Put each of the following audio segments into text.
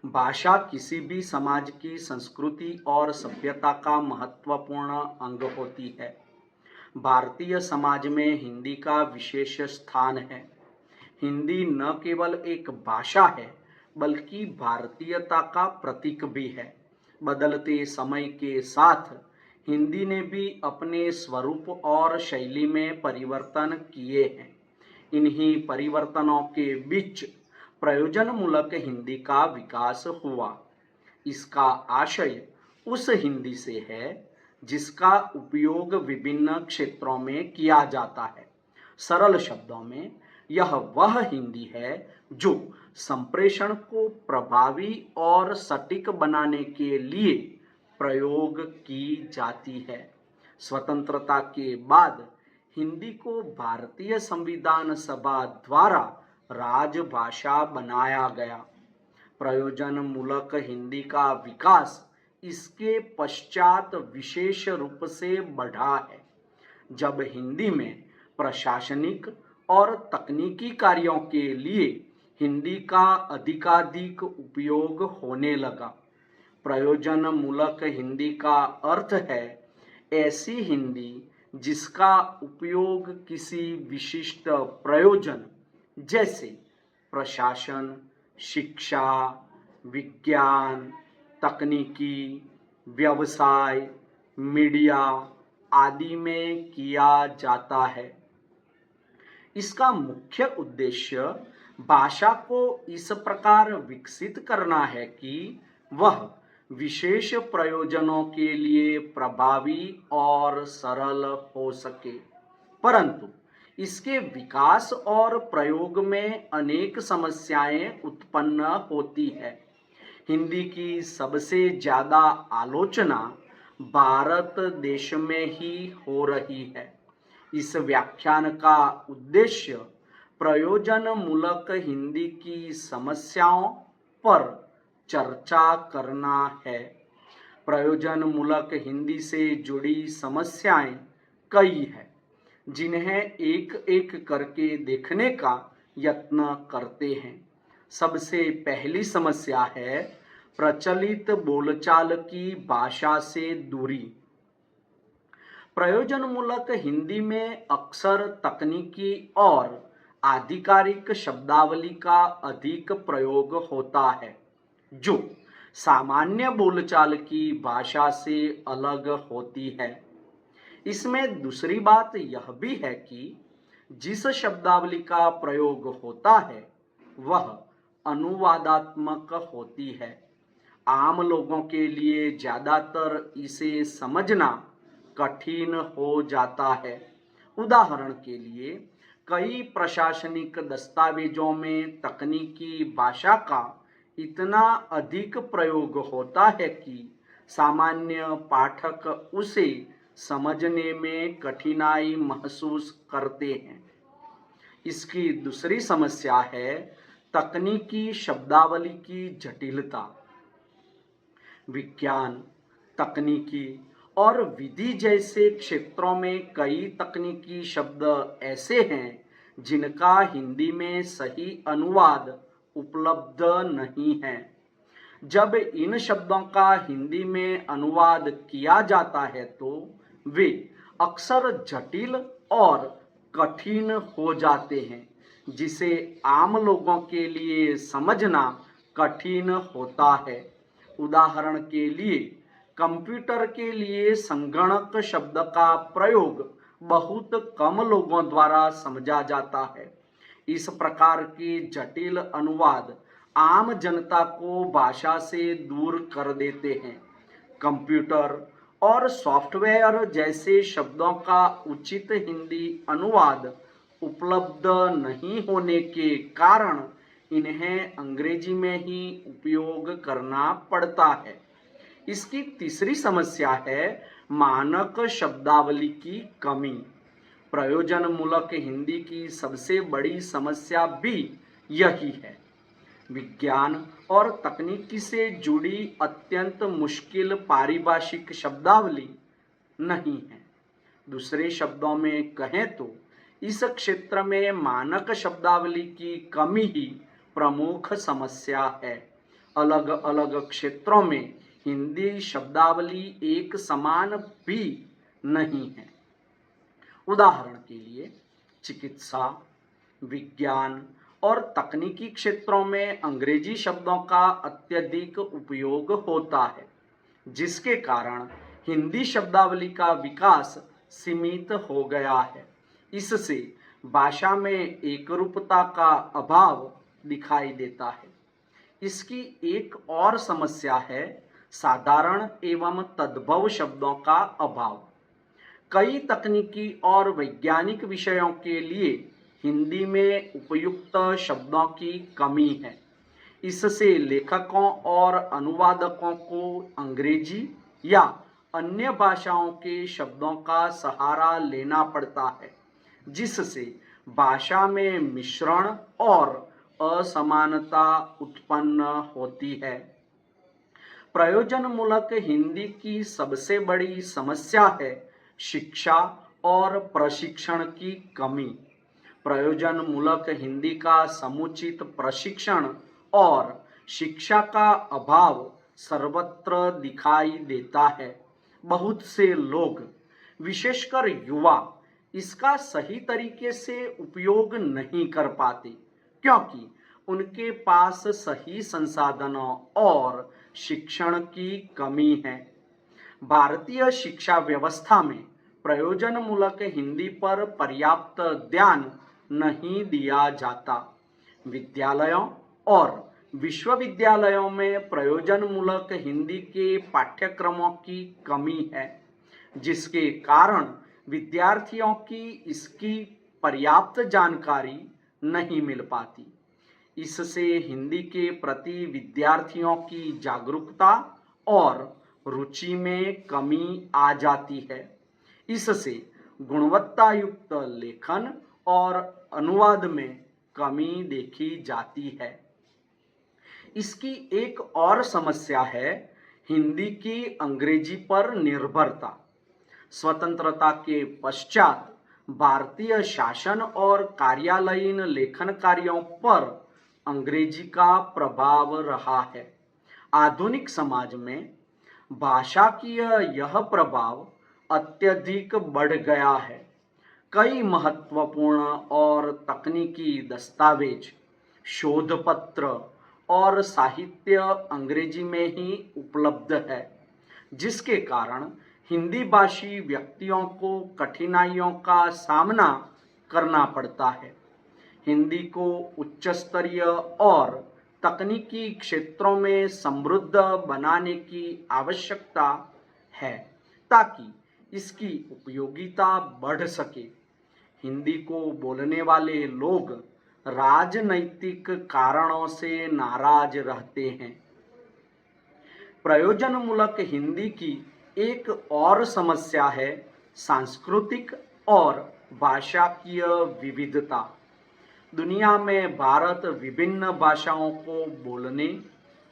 भाषा किसी भी समाज की संस्कृति और सभ्यता का महत्वपूर्ण अंग होती है। भारतीय समाज में हिंदी का विशेष स्थान है। हिंदी न केवल एक भाषा है, बल्कि भारतीयता का प्रतीक भी है। बदलते समय के साथ हिंदी ने भी अपने स्वरूप और शैली में परिवर्तन किए हैं। इन्हीं परिवर्तनों के बीच प्रयोजनमूलक हिंदी का विकास हुआ। इसका आशय उस हिंदी से है जिसका उपयोग विभिन्न क्षेत्रों में किया जाता है। सरल शब्दों में यह वह हिंदी है जो संप्रेषण को प्रभावी और सटीक बनाने के लिए प्रयोग की जाती है। स्वतंत्रता के बाद हिंदी को भारतीय संविधान सभा द्वारा राजभाषा बनाया गया। प्रयोजनमूलक हिंदी का विकास इसके पश्चात विशेष रूप से बढ़ा है, जब हिंदी में प्रशासनिक और तकनीकी कार्यों के लिए हिंदी का अधिकाधिक उपयोग होने लगा। प्रयोजनमूलक हिंदी का अर्थ है ऐसी हिंदी जिसका उपयोग किसी विशिष्ट प्रयोजन जैसे प्रशासन, शिक्षा, विज्ञान, तकनीकी, व्यवसाय, मीडिया आदि में किया जाता है। इसका मुख्य उद्देश्य भाषा को इस प्रकार विकसित करना है कि वह विशेष प्रयोजनों के लिए प्रभावी और सरल हो सके। परंतु इसके विकास और प्रयोग में अनेक समस्याएं उत्पन्न होती है। हिंदी की सबसे ज्यादा आलोचना भारत देश में ही हो रही है। इस व्याख्यान का उद्देश्य प्रयोजनमूलक हिंदी की समस्याओं पर चर्चा करना है। प्रयोजनमूलक हिंदी से जुड़ी समस्याएं कई हैं, जिन्हें एक एक करके देखने का यत्न करते हैं। सबसे पहली समस्या है प्रचलित बोलचाल की भाषा से दूरी। प्रयोजनमूलक हिंदी में अक्सर तकनीकी और आधिकारिक शब्दावली का अधिक प्रयोग होता है, जो सामान्य बोलचाल की भाषा से अलग होती है। इसमें दूसरी बात यह भी है कि जिस शब्दावली का प्रयोग होता है वह अनुवादात्मक होती है। आम लोगों के लिए ज्यादातर इसे समझना कठिन हो जाता है। उदाहरण के लिए, कई प्रशासनिक दस्तावेजों में तकनीकी भाषा का इतना अधिक प्रयोग होता है कि सामान्य पाठक उसे समझने में कठिनाई महसूस करते हैं। इसकी दूसरी समस्या है तकनीकी शब्दावली की जटिलता। विज्ञान, तकनीकी और विधि जैसे क्षेत्रों में कई तकनीकी शब्द ऐसे हैं जिनका हिंदी में सही अनुवाद उपलब्ध नहीं है। जब इन शब्दों का हिंदी में अनुवाद किया जाता है तो वे अक्सर जटिल और कठिन हो जाते हैं, जिसे आम लोगों के लिए समझना कठिन होता है। उदाहरण के लिए, कंप्यूटर के लिए संगणक शब्द का प्रयोग बहुत कम लोगों द्वारा समझा जाता है। इस प्रकार के जटिल अनुवाद आम जनता को भाषा से दूर कर देते हैं। कंप्यूटर और सॉफ्टवेयर जैसे शब्दों का उचित हिंदी अनुवाद उपलब्ध नहीं होने के कारण इन्हें अंग्रेजी में ही उपयोग करना पड़ता है। इसकी तीसरी समस्या है मानक शब्दावली की कमी। प्रयोजनमूलक हिंदी की सबसे बड़ी समस्या भी यही है। विज्ञान और तकनीकी से जुड़ी अत्यंत मुश्किल पारिभाषिक शब्दावली नहीं है। दूसरे शब्दों में कहें तो इस क्षेत्र में मानक शब्दावली की कमी ही प्रमुख समस्या है। अलग अलग क्षेत्रों में हिंदी शब्दावली एक समान भी नहीं है। उदाहरण के लिए चिकित्सा, विज्ञान और तकनीकी क्षेत्रों में अंग्रेजी शब्दों का अत्यधिक उपयोग होता है, जिसके कारण हिंदी शब्दावली का विकास सीमित हो गया है। इससे भाषा में एकरूपता का अभाव दिखाई देता है। इसकी एक और समस्या है साधारण एवं तद्भव शब्दों का अभाव। कई तकनीकी और वैज्ञानिक विषयों के लिए हिंदी में उपयुक्त शब्दों की कमी है। इससे लेखकों और अनुवादकों को अंग्रेजी या अन्य भाषाओं के शब्दों का सहारा लेना पड़ता है, जिससे भाषा में मिश्रण और असमानता उत्पन्न होती है। प्रयोजनमूलक हिंदी की सबसे बड़ी समस्या है शिक्षा और प्रशिक्षण की कमी। प्रयोजनमूलक हिंदी का समुचित प्रशिक्षण और शिक्षा का अभाव सर्वत्र दिखाई देता है। बहुत से लोग, विशेषकर युवा, इसका सही तरीके से उपयोग नहीं कर पाते, क्योंकि उनके पास सही संसाधनों और शिक्षण की कमी है। भारतीय शिक्षा व्यवस्था में प्रयोजनमूलक हिंदी पर पर्याप्त ध्यान नहीं दिया जाता। विद्यालयों और विश्वविद्यालयों में प्रयोजनमूलक हिंदी के पाठ्यक्रमों की कमी है, जिसके कारण विद्यार्थियों की इसकी पर्याप्त जानकारी नहीं मिल पाती। इससे हिंदी के प्रति विद्यार्थियों की जागरूकता और रुचि में कमी आ जाती है। इससे गुणवत्तायुक्त लेखन और अनुवाद में कमी देखी जाती है। इसकी एक और समस्या है हिंदी की अंग्रेजी पर निर्भरता। स्वतंत्रता के पश्चात भारतीय शासन और कार्यालयीन लेखन कार्यों पर अंग्रेजी का प्रभाव रहा है। आधुनिक समाज में भाषा की यह प्रभाव अत्यधिक बढ़ गया है। कई महत्वपूर्ण और तकनीकी दस्तावेज, शोध पत्र और साहित्य अंग्रेजी में ही उपलब्ध है, जिसके कारण हिंदी भाषी व्यक्तियों को कठिनाइयों का सामना करना पड़ता है। हिंदी को उच्च स्तरीय और तकनीकी क्षेत्रों में समृद्ध बनाने की आवश्यकता है, ताकि इसकी उपयोगिता बढ़ सके। हिंदी को बोलने वाले लोग राजनैतिक कारणों से नाराज रहते हैं। प्रयोजनमूलक हिंदी की एक और समस्या है सांस्कृतिक और भाषाकीय विविधता। दुनिया में भारत विभिन्न भाषाओं को बोलने,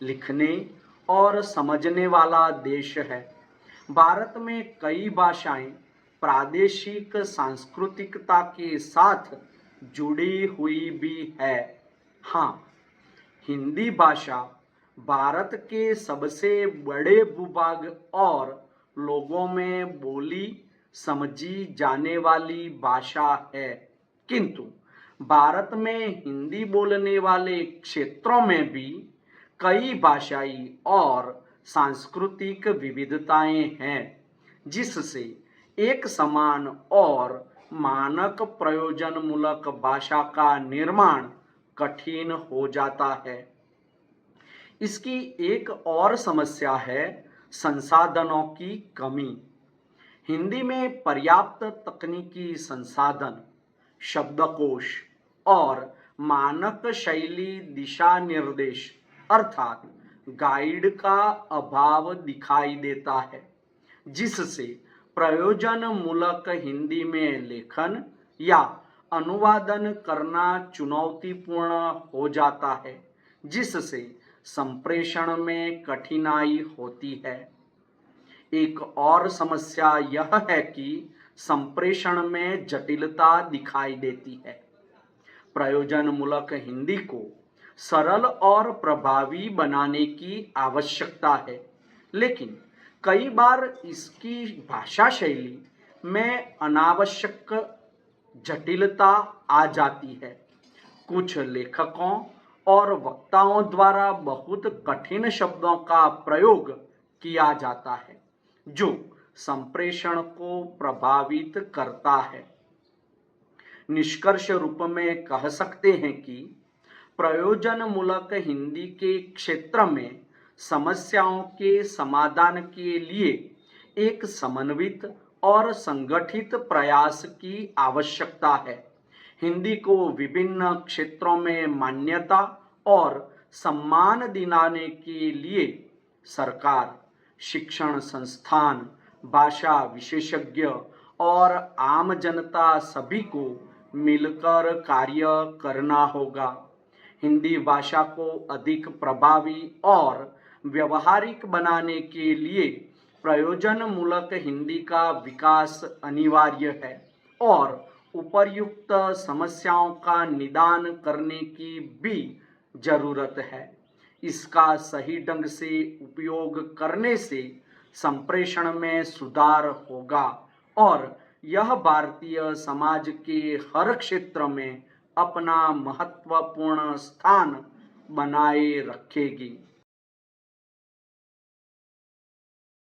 लिखने और समझने वाला देश है। भारत में कई भाषाएं प्रादेशिक सांस्कृतिकता के साथ जुड़ी हुई भी है। हाँ, हिंदी भाषा भारत के सबसे बड़े भूभाग और लोगों में बोली समझी जाने वाली भाषा है, किंतु भारत में हिंदी बोलने वाले क्षेत्रों में भी कई भाषाई और सांस्कृतिक विविधताएं हैं, जिससे एक समान और मानक प्रयोजनमूलक भाषा का निर्माण कठिन हो जाता है। इसकी एक और समस्या है संसाधनों की कमी। हिंदी में पर्याप्त तकनीकी संसाधन, शब्दकोश और मानक शैली दिशा निर्देश अर्थात गाइड का अभाव दिखाई देता है, जिससे प्रयोजनमूलक हिंदी में लेखन या अनुवादन करना चुनौतीपूर्ण हो जाता है, जिससे संप्रेषण में कठिनाई होती है। एक और समस्या यह है कि संप्रेषण में जटिलता दिखाई देती है। प्रयोजनमूलक हिंदी को सरल और प्रभावी बनाने की आवश्यकता है, लेकिन कई बार इसकी भाषा शैली में अनावश्यक जटिलता आ जाती है। कुछ लेखकों और वक्ताओं द्वारा बहुत कठिन शब्दों का प्रयोग किया जाता है, जो संप्रेषण को प्रभावित करता है। निष्कर्ष रूप में कह सकते हैं कि प्रयोजनमूलक हिंदी के क्षेत्र में समस्याओं के समाधान के लिए एक समन्वित और संगठित प्रयास की आवश्यकता है। हिंदी को विभिन्न क्षेत्रों में मान्यता और सम्मान दिलाने के लिए सरकार, शिक्षण संस्थान, भाषा विशेषज्ञ और आम जनता सभी को मिलकर कार्य करना होगा। हिंदी भाषा को अधिक प्रभावी और व्यवहारिक बनाने के लिए प्रयोजनमूलक हिंदी का विकास अनिवार्य है और उपर्युक्त समस्याओं का निदान करने की भी जरूरत है। इसका सही ढंग से उपयोग करने से संप्रेषण में सुधार होगा और यह भारतीय समाज के हर क्षेत्र में अपना महत्वपूर्ण स्थान बनाए रखेगी।